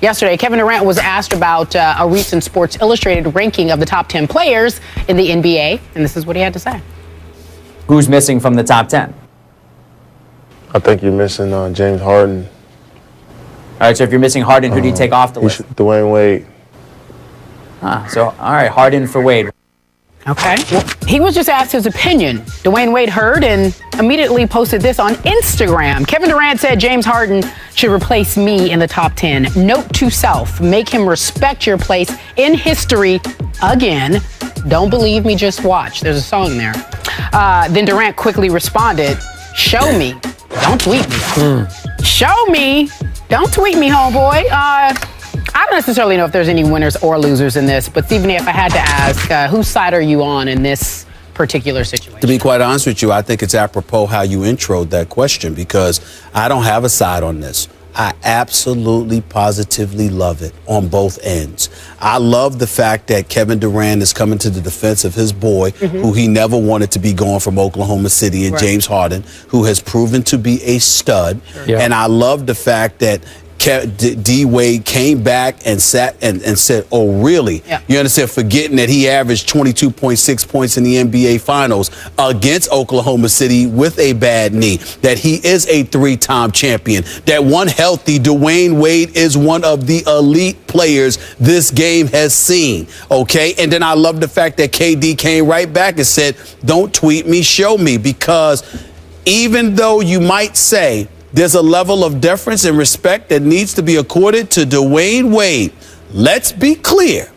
Yesterday, Kevin Durant was asked about a recent Sports Illustrated ranking of the top 10 players in the NBA, and this is what he had to say. Who's missing from the top 10? I think you're missing James Harden. All right, so if you're missing Harden, who do you take off the list? Dwayne Wade. So, all right, Harden for Wade. Okay. Well, he was just asked his opinion. Dwayne Wade heard and immediately posted this on Instagram. Kevin Durant said James Harden should replace me in the top 10. Note to self, make him respect your place in history again. Don't believe me, just watch. There's a song there. Then Durant quickly responded, show me. Don't tweet me. Show me. Don't tweet me, homeboy. I don't necessarily know if there's any winners or losers in this, but Stephen, if I had to ask, whose side are you on in this particular situation? To be quite honest with you, I think it's apropos how you introed that question, because I don't have a side on this. I absolutely, positively love it on both ends. I love the fact that Kevin Durant is coming to the defense of his boy, who he never wanted to be gone from Oklahoma City, and James Harden, who has proven to be a stud. Yeah. And I love the fact that D Wade came back and sat and said, oh, really? Yeah. You understand? Forgetting that he averaged 22.6 points in the NBA Finals against Oklahoma City with a bad knee, that he is a three-time champion, that one healthy Dwayne Wade is one of the elite players this game has seen, okay? And then I love the fact that KD came right back and said, don't tweet me, show me, because even though you might say there's a level of deference and respect that needs to be accorded to Dwayne Wade, let's be clear.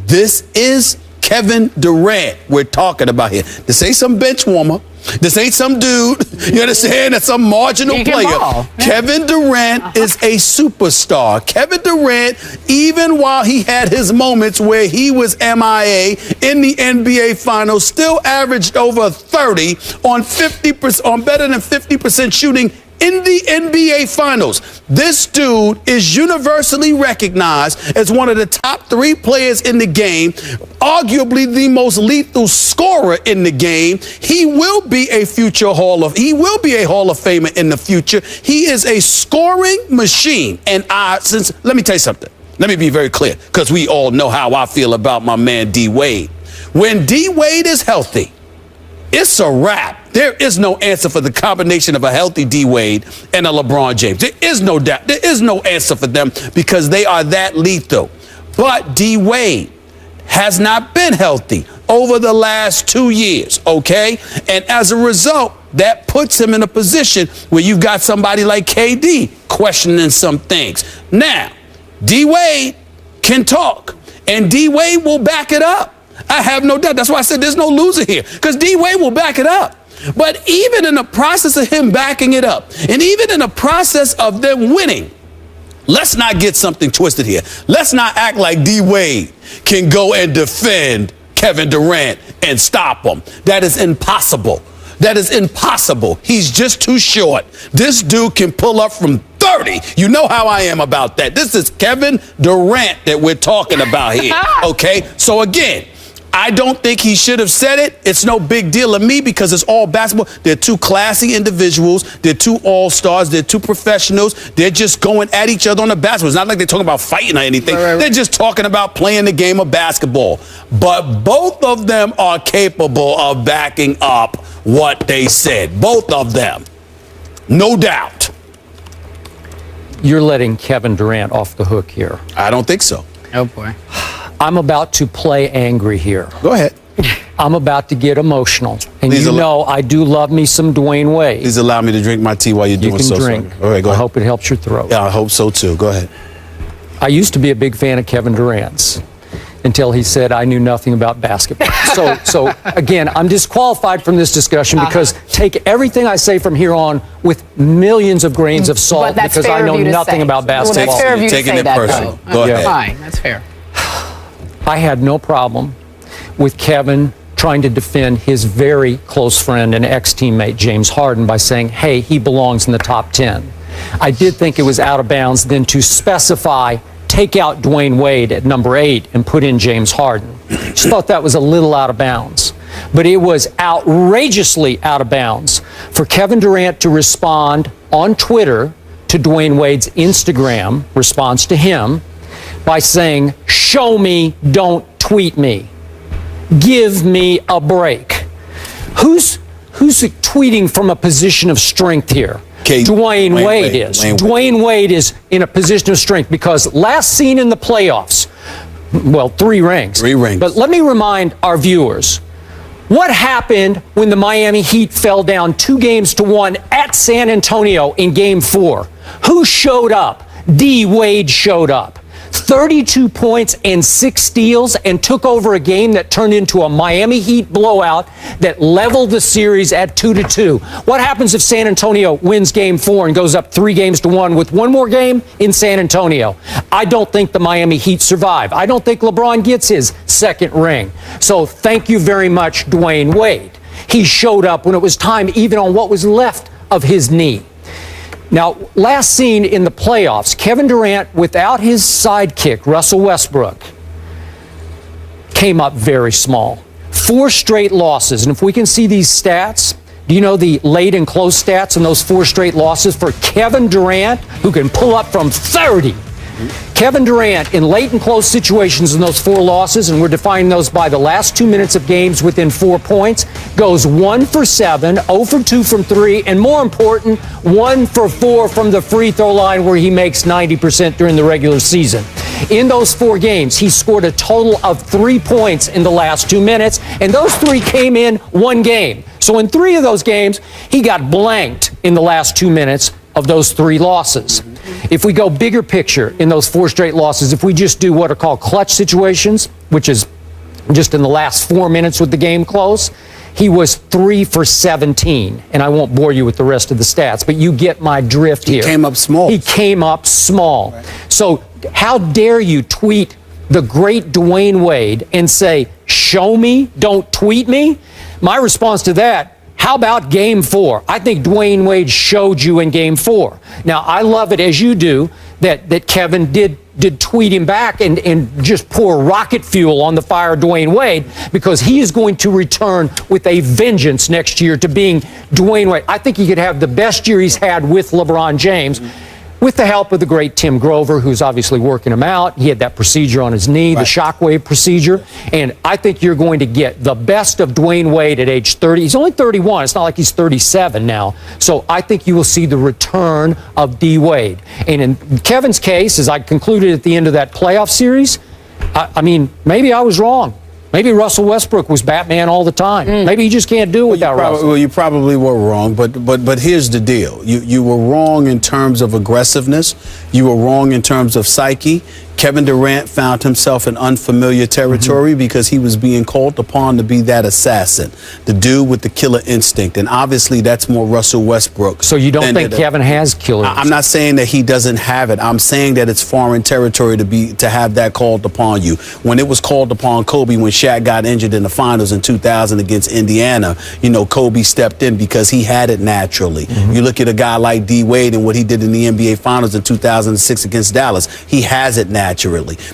This is Kevin Durant we're talking about here. This ain't some bench warmer. This ain't some dude, you understand, that's some marginal player. Yeah. Kevin Durant is a superstar. Kevin Durant, even while he had his moments where he was MIA in the NBA Finals, still averaged over 30 on 50%, on better than 50% shooting in the NBA Finals. This dude is universally recognized as one of the top 3 players in the game, arguably the most lethal scorer in the game. He will be a He will be a Hall of Famer in the future. He is a scoring machine. And let me tell you something. Let me be very clear, because we all know how I feel about my man D Wade. When D Wade is healthy, it's a wrap. There is no answer for the combination of a healthy D Wade and a LeBron James. There is no doubt. There is no answer for them, because they are that lethal. But D Wade has not been healthy over the last 2 years, okay? And as a result, that puts him in a position where you've got somebody like KD questioning some things. Now, D Wade can talk, and D Wade will back it up. I have no doubt. That's why I said there's no loser here, because D Wade will back it up. But even in the process of him backing it up, and even in the process of them winning, let's not get something twisted here. Let's not act like D Wade can go and defend Kevin Durant and stop him. That is impossible. That is impossible. He's just too short. This dude can pull up from 30. You know how I am about that. This is Kevin Durant that we're talking about here. Okay? So again, I don't think he should have said it. It's no big deal to me, because it's all basketball. They're two classy individuals. They're two all-stars. They're two professionals. They're just going at each other on the basketball. It's not like they're talking about fighting or anything. Right. They're just talking about playing the game of basketball. But both of them are capable of backing up what they said. Both of them. No doubt. You're letting Kevin Durant off the hook here. I don't think so. Oh, boy. I'm about to play angry here. Go ahead. I'm about to get emotional. And please, you know I do love me some Dwayne Wade. Please allow me to drink my tea while you're doing so. You can drink. All right, go ahead. I hope it helps your throat. Yeah, I hope so too. Go ahead. I used to be a big fan of Kevin Durant's until he said I knew nothing about basketball. So again, I'm disqualified from this discussion, because take everything I say from here on with millions of grains of salt, because I know nothing about basketball. Well, that's fair of you to say that, personal. Go ahead. Fine, that's fair. I had no problem with Kevin trying to defend his very close friend and ex-teammate James Harden by saying, hey, he belongs in the top 10. I did think it was out of bounds then to specify, take out Dwayne Wade at number 8 and put in James Harden. Just thought that was a little out of bounds. But it was outrageously out of bounds for Kevin Durant to respond on Twitter to Dwayne Wade's Instagram response to him by saying, "Show me, don't tweet me. Give me a break." Who's tweeting from a position of strength here? Dwayne Wade is. Dwayne Wade is in a position of strength because last seen in the playoffs, well, 3 rings. 3 rings. But let me remind our viewers, what happened when the Miami Heat fell down 2-1 at San Antonio in Game 4? Who showed up? D. Wade showed up. 32 points and 6 steals and took over a game that turned into a Miami Heat blowout that leveled the series at 2-2. What happens if San Antonio wins Game 4 and goes up 3-1 with one more game in San Antonio? I don't think the Miami Heat survive. I don't think LeBron gets his 2nd ring. So thank you very much, Dwayne Wade. He showed up when it was time, even on what was left of his knee. Now, last seen in the playoffs, Kevin Durant, without his sidekick, Russell Westbrook, came up very small. 4 straight losses. And if we can see these stats, do you know the late and close stats in those 4 straight losses for Kevin Durant, who can pull up from 30? Kevin Durant, in late and close situations in those 4 losses, and we're defining those by the last 2 minutes of games within 4 points, goes 1 for 7, 0 for 2 from 3, and more important, 1 for 4 from the free throw line where he makes 90% during the regular season. In those 4 games, he scored a total of 3 points in the last 2 minutes, and those 3 came in 1 game. So in 3 of those games, he got blanked in the last 2 minutes of those 3 losses. If we go bigger picture in those 4 straight losses, if we just do what are called clutch situations, which is just in the last 4 minutes with the game close, he was 3 for 17. And I won't bore you with the rest of the stats, but you get my drift here. He came up small. He came up small. Right. So how dare you tweet the great Dwayne Wade and say, "Show me, don't tweet me"? My response to that, how about Game 4? I think Dwayne Wade showed you in Game 4. Now, I love it, as you do, that Kevin did tweet him back and just pour rocket fuel on the fire of Dwayne Wade, because he is going to return with a vengeance next year to being Dwayne Wade. I think he could have the best year he's had with LeBron James, with the help of the great Tim Grover, who's obviously working him out. He had that procedure on his knee, the shockwave procedure. And I think you're going to get the best of Dwayne Wade at age 30. He's only 31. It's not like he's 37 now. So I think you will see the return of D. Wade. And in Kevin's case, as I concluded at the end of that playoff series, I mean, maybe I was wrong. Maybe Russell Westbrook was Batman all the time. Maybe he just can't do it without Russell. Well, you probably were wrong, but here's the deal. You were wrong in terms of aggressiveness. You were wrong in terms of psyche. Kevin Durant found himself in unfamiliar territory because he was being called upon to be that assassin, the dude with the killer instinct. And obviously that's more Russell Westbrook. So you don't think Kevin has killer instinct? I'm not saying that he doesn't have it. I'm saying that it's foreign territory to have that called upon you. When it was called upon Kobe, when Shaq got injured in the finals in 2000 against Indiana, you know, Kobe stepped in because he had it naturally. You look at a guy like D. Wade and what he did in the NBA finals in 2006 against Dallas. He has it naturally.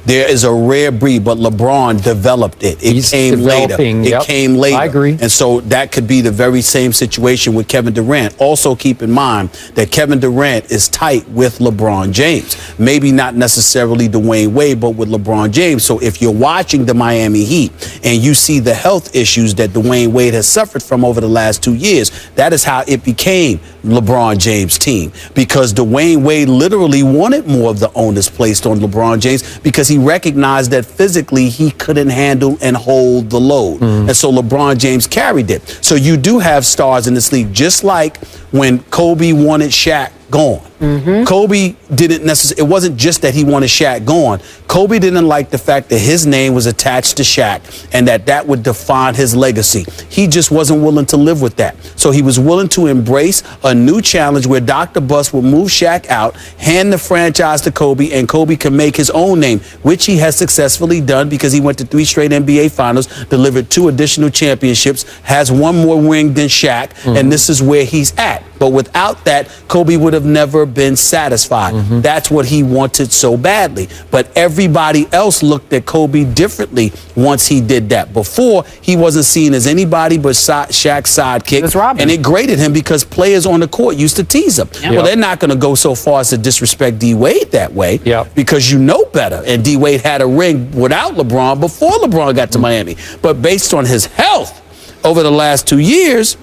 There is a rare breed, but LeBron developed it. It came later. It came later. I agree. And so that could be the very same situation with Kevin Durant. Also keep in mind that Kevin Durant is tight with LeBron James. Maybe not necessarily Dwayne Wade, but with LeBron James. So if you're watching the Miami Heat and you see the health issues that Dwayne Wade has suffered from over the last 2 years, that is how it became LeBron James' team. Because Dwayne Wade literally wanted more of the onus placed on LeBron James because he recognized that physically he couldn't handle and hold the load. And so LeBron James carried it. So you do have stars in this league, just like when Kobe wanted Shaq gone. Kobe didn't necessarily, it wasn't just that he wanted Shaq gone. Kobe didn't like the fact that his name was attached to Shaq and that would define his legacy. He just wasn't willing to live with that. So he was willing to embrace a new challenge where Dr. Buss would move Shaq out, hand the franchise to Kobe, and Kobe can make his own name, which he has successfully done because he went to 3 straight NBA finals, delivered 2 additional championships, has 1 more ring than Shaq, and this is where he's at. But without that, Kobe would have never been satisfied. That's what he wanted so badly. But everybody else looked at Kobe differently once he did that. Before, he wasn't seen as anybody but Shaq's sidekick. And it grated him because players on the court used to tease him. Well, they're not going to go so far as to disrespect D-Wade that way because you know better. And D-Wade had a ring without LeBron before LeBron got to Miami. But based on his health over the last 2 years,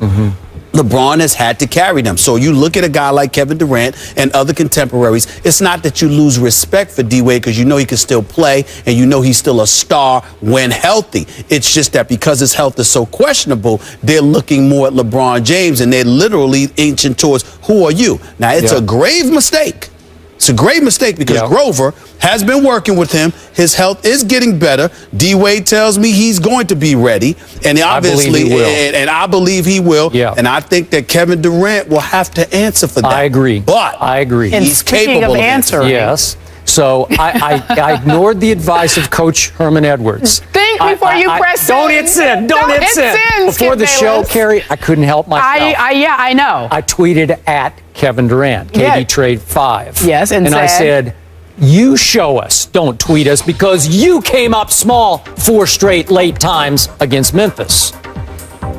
LeBron has had to carry them. So you look at a guy like Kevin Durant and other contemporaries, it's not that you lose respect for D-Wade because you know he can still play and you know he's still a star when healthy. It's just that because his health is so questionable, they're looking more at LeBron James and they're literally inching towards, who are you? Now, it's a grave mistake. It's a great mistake because Grover has been working with him. His health is getting better. D-Wade tells me he's going to be ready. And obviously, I believe he will. And I think that Kevin Durant will have to answer for that. I agree. But I agree. And he's capable of answering. Yes. So I ignored the advice of Coach Herman Edwards. Think before you press Don't hit send. Don't hit send. Before the show, Carrie, I couldn't help myself. I know. I tweeted at Kevin Durant, KD Trade 5. Yes, and I said, you show us, don't tweet us, because you came up small 4 straight late times against Memphis.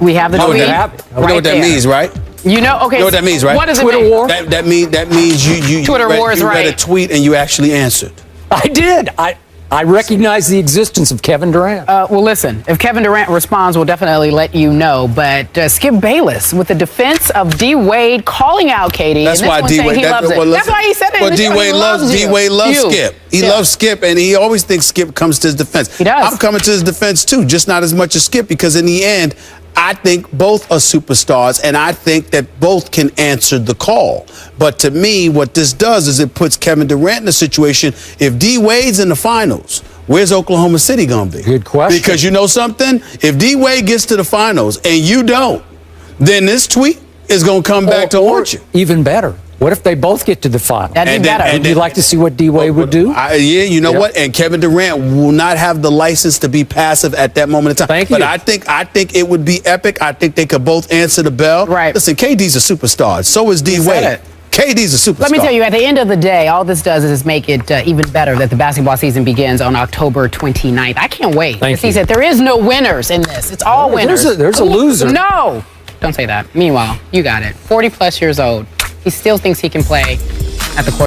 We have the tweet. You know what that means, right? You know, okay. You know what that means, right? What does Twitter it mean? war? That means you Twitter war is read a tweet and you actually answered. I did. I recognize the existence of Kevin Durant. Well, listen, if Kevin Durant responds, we'll definitely let you know. But Skip Bayless with the defense of D-Wade calling out KD. That's why D-Wade loves it. That's why he said it. But D-Wade loves Skip. He loves Skip, and he always thinks Skip comes to his defense. He does. I'm coming to his defense, too, just not as much as Skip, because in the end, I think both are superstars, and I think that both can answer the call. But to me, what this does is it puts Kevin Durant in a situation, if D-Wade's in the finals, where's Oklahoma City going to be? Good question. Because you know something? If D-Wade gets to the finals and you don't, then this tweet is going to come back to haunt you. Even better. What if they both get to the final? That'd be better. Would you like to see what D-Wade would do? Yeah, you know what? And Kevin Durant will not have the license to be passive at that moment in time. Thank you. But I think it would be epic. I think they could both answer the bell. Right. Listen, KD's a superstar. So is D-Wade. KD's a superstar. Let me tell you, at the end of the day, all this does is make it even better that the basketball season begins on October 29th. I can't wait. Thank you. There is no winners in this. It's all winners. There's a loser. No. Don't say that. Meanwhile, you got it. 40-plus years old. He still thinks he can play at the court.